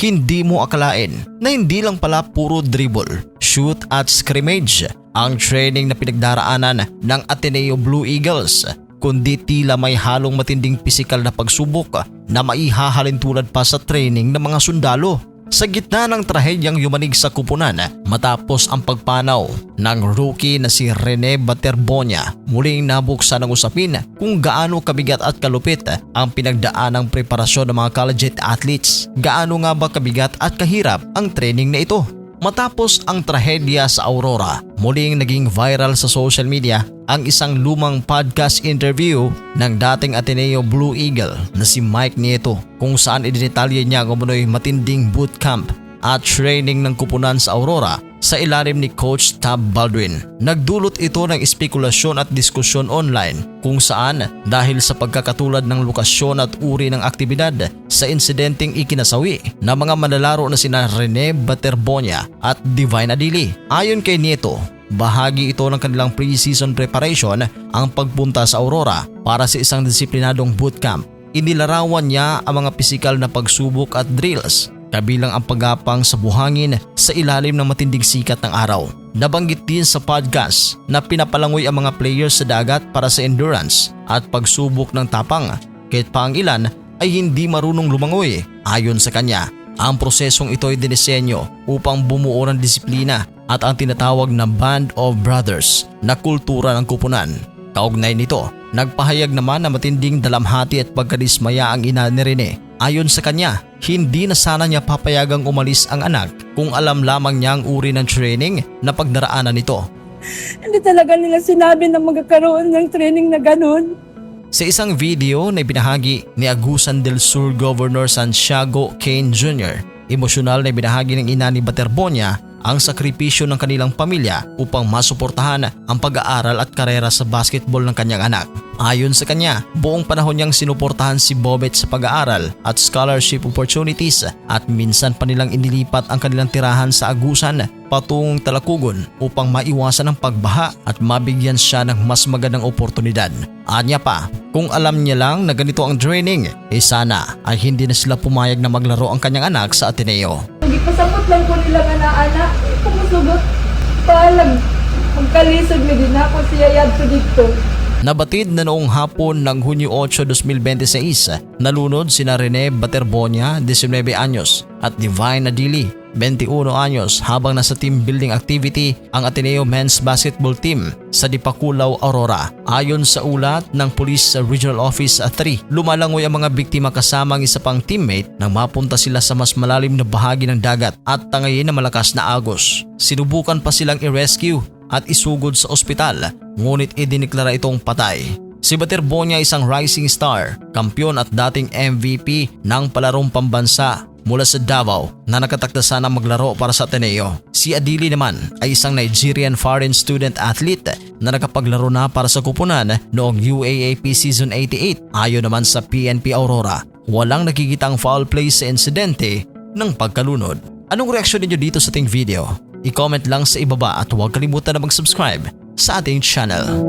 Hindi mo akalain na hindi lang pala puro dribble, shoot at scrimmage ang training na pinagdaraanan ng Ateneo Blue Eagles, kundi tila may halong matinding pisikal na pagsubok na maihahalin tulad pa sa training ng mga sundalo. Sa gitna ng trahedyang yumanig sa kupunan matapos ang pagpanaw ng rookie na si Rene Baterbonia, muling nabuksan ng usapin kung gaano kabigat at kalupit ang pinagdaanang preparasyon ng mga collegiate athletes. Gaano nga ba kabigat at kahirap ang training na ito? Matapos ang trahedya sa Aurora, muling naging viral sa social media ang isang lumang podcast interview ng dating Ateneo Blue Eagle na si Mike Nieto, kung saan idinetalye niya kung ano'y matinding bootcamp at training ng kupunan sa Aurora sa ilalim ni Coach Tab Baldwin. Nagdulot ito ng espekulasyon at diskusyon online kung saan dahil sa pagkakatulad ng lokasyon at uri ng aktibidad sa insidenteng ikinasawi ng mga manlalaro na sina Rene Baterbonia at Divine Adili. Ayon kay Nieto, bahagi ito ng kanilang pre-season preparation ang pagpunta sa Aurora para sa isang disiplinadong bootcamp. Inilarawan niya ang mga pisikal na pagsubok at drills, kabilang ang paggapang sa buhangin sa ilalim ng matinding sikat ng araw. Nabanggit din sa podcast na pinapalangoy ang mga players sa dagat para sa endurance at pagsubok ng tapang, kahit pa ang ilan ay hindi marunong lumangoy. Ayon sa kanya, ang prosesong ito ay dinisenyo upang bumuo ng disiplina at ang tinatawag na Band of Brothers na kultura ng kupunan. Kaugnay nito, nagpahayag naman na matinding dalamhati at pagkadismaya ang ina ni Rene. Ayon sa kanya, hindi na sana niya papayagang umalis ang anak kung alam lamang niya ang uri ng training na pagdaraanan nito. Hindi talaga nila sinabi na magkakaroon ng training na ganun. Sa isang video na ibinahagi ni Agusan del Sur Governor Santiago Kane Jr., emosyonal na ibinahagi ng ina ni Baterbonia ang sakripisyo ng kanilang pamilya upang masuportahan ang pag-aaral at karera sa basketball ng kanyang anak. Ayon sa kanya, buong panahon niyang sinuportahan si Bobet sa pag-aaral at scholarship opportunities at minsan pa nilang inilipat ang kanilang tirahan sa Agusan patungong Talakugon upang maiwasan ang pagbaha at mabigyan siya ng mas magandang oportunidad. Anya pa, kung alam niya lang na ganito ang training, sana ay hindi na sila pumayag na maglaro ang kanyang anak sa Ateneo. Pasapot lang po nila nga na anak, kumusugot, paalam, magkalisod nga din ako siya yadto dito. Nabatid na noong hapon ng Hunyo 8, 2026, nalunod sina Rene Baterbonia, 19 anyos, at Divine Adili, 21 anyos, habang nasa team building activity ang Ateneo Men's Basketball Team sa Dipakulaw, Aurora. Ayon sa ulat ng Police Regional Office 3, lumalangoy ang mga biktima kasama ang isa pang teammate nang mapunta sila sa mas malalim na bahagi ng dagat at tangayin na malakas na agos. Sinubukan pa silang i-rescue at isugod sa ospital, ngunit idiniklara itong patay. Si Baterbonia ay isang rising star, kampyon at dating MVP ng palarong pambansa mula sa Davao na nakatakda na maglaro para sa Ateneo. Si Adili naman ay isang Nigerian foreign student athlete na nakapaglaro na para sa kupunan noong UAAP Season 88. Ayon naman sa PNP Aurora, walang nakikitang foul play sa insidente ng pagkalunod. Anong reaksyon ninyo dito sa ating video? I-comment lang sa ibaba at huwag kalimutan na mag-subscribe sa ating channel.